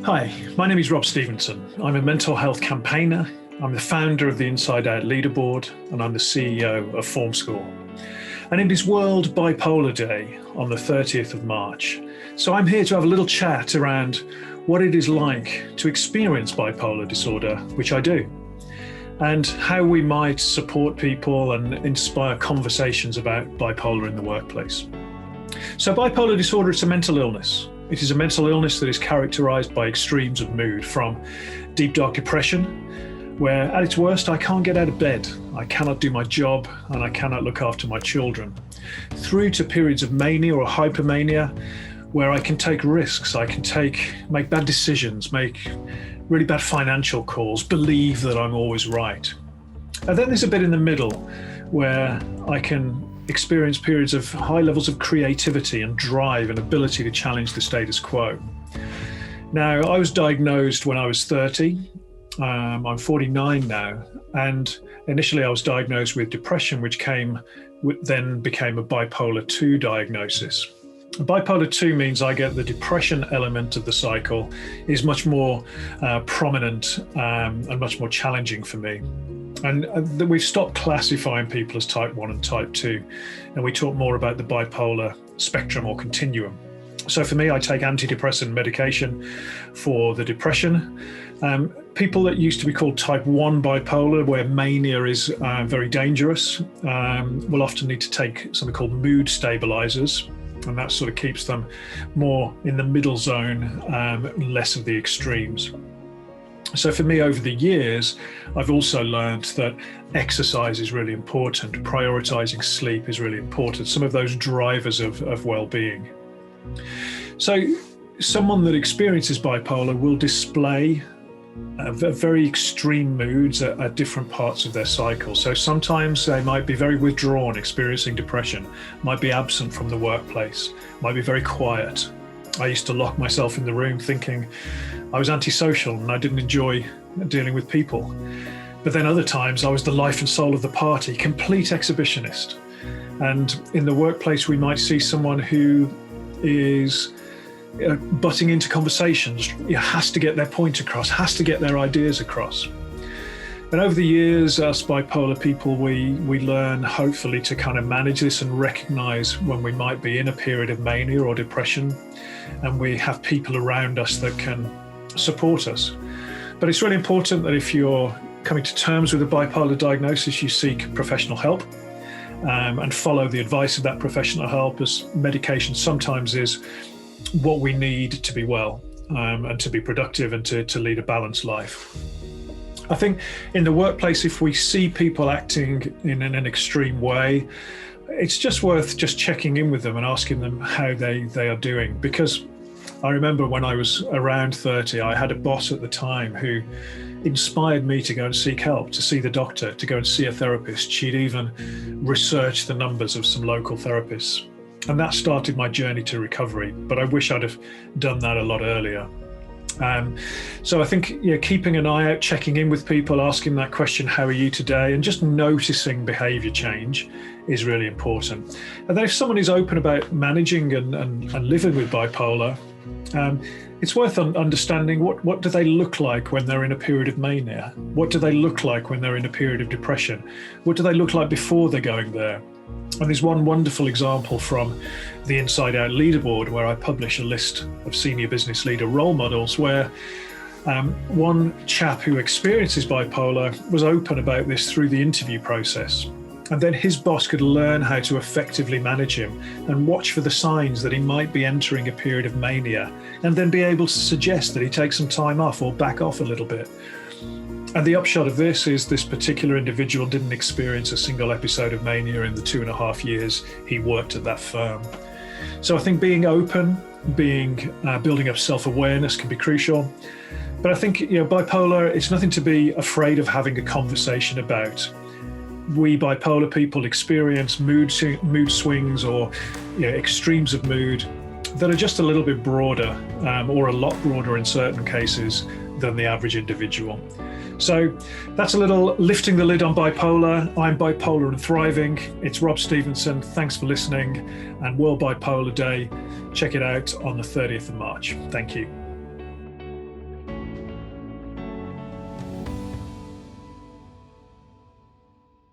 Hi, my name is Rob Stephenson. I'm a mental health campaigner. I'm the founder of the InsideOut Leaderboard, and I'm the CEO of Form School. And it is World Bipolar Day on the 30th of March. So I'm here to have a little chat around what it is like to experience bipolar disorder, which I do, and how we might support people and inspire conversations about bipolar in the workplace. So bipolar disorder is a mental illness. It is a mental illness that is characterized by extremes of mood, from deep, dark depression, where at its worst, I can't get out of bed, I cannot do my job, and I cannot look after my children, through to periods of mania or hypermania, where I can take risks, I can make bad decisions, make really bad financial calls, believe that I'm always right. And then there's a bit in the middle where I can experience periods of high levels of creativity and drive and ability to challenge the status quo. Now, I was diagnosed when I was 30. I'm 49 now. And initially I was diagnosed with depression, which then became a bipolar 2 diagnosis. Bipolar 2 means I get the depression element of the cycle is much more prominent and much more challenging for me. And we've stopped classifying people as type 1 and type 2, and we talk more about the bipolar spectrum or continuum. So for me, I take antidepressant medication for the depression. People that used to be called type 1 bipolar, where mania is very dangerous, will often need to take something called mood stabilizers, and that sort of keeps them more in the middle zone, less of the extremes. So for me, over the years, I've also learned that exercise is really important. Prioritizing sleep is really important. Some of those drivers of well-being. So someone that experiences bipolar will display very extreme moods at different parts of their cycle. So sometimes they might be very withdrawn, experiencing depression, might be absent from the workplace, might be very quiet. I used to lock myself in the room thinking I was antisocial and I didn't enjoy dealing with people. But then other times I was the life and soul of the party, complete exhibitionist. And in the workplace, we might see someone who is butting into conversations, has to get their point across, has to get their ideas across. And over the years, us bipolar people, we learn hopefully to kind of manage this and recognize when we might be in a period of mania or depression, and we have people around us that can support us. But it's really important that if you're coming to terms with a bipolar diagnosis, you seek professional help and follow the advice of that professional help, as medication sometimes is what we need to be well and to be productive and to lead a balanced life. I think in the workplace, if we see people acting in an extreme way, it's just worth just checking in with them and asking them how they are doing. Because I remember when I was around 30, I had a boss at the time who inspired me to go and seek help, to see the doctor, to go and see a therapist. She'd even researched the numbers of some local therapists. And that started my journey to recovery. But I wish I'd have done that a lot earlier. So I think keeping an eye out, checking in with people, asking that question, how are you today? And just noticing behavior change is really important. And then if someone is open about managing and living with bipolar, it's worth understanding what do they look like when they're in a period of mania? What do they look like when they're in a period of depression? What do they look like before they're going there? And there's one wonderful example from the InsideOut Leaderboard, where I publish a list of senior business leader role models, where one chap who experiences bipolar was open about this through the interview process. And then his boss could learn how to effectively manage him and watch for the signs that he might be entering a period of mania, and then be able to suggest that he take some time off or back off a little bit. And the upshot of this is this particular individual didn't experience a single episode of mania in the 2.5 years he worked at that firm. So I think being open, building up self-awareness can be crucial. But I think bipolar, it's nothing to be afraid of having a conversation about. We bipolar people experience mood swings or extremes of mood that are just a little bit broader or a lot broader in certain cases than the average individual. So that's a little lifting the lid on bipolar. I'm bipolar and thriving. It's Rob Stephenson. Thanks for listening. And World Bipolar Day, check it out on the 30th of March. Thank you.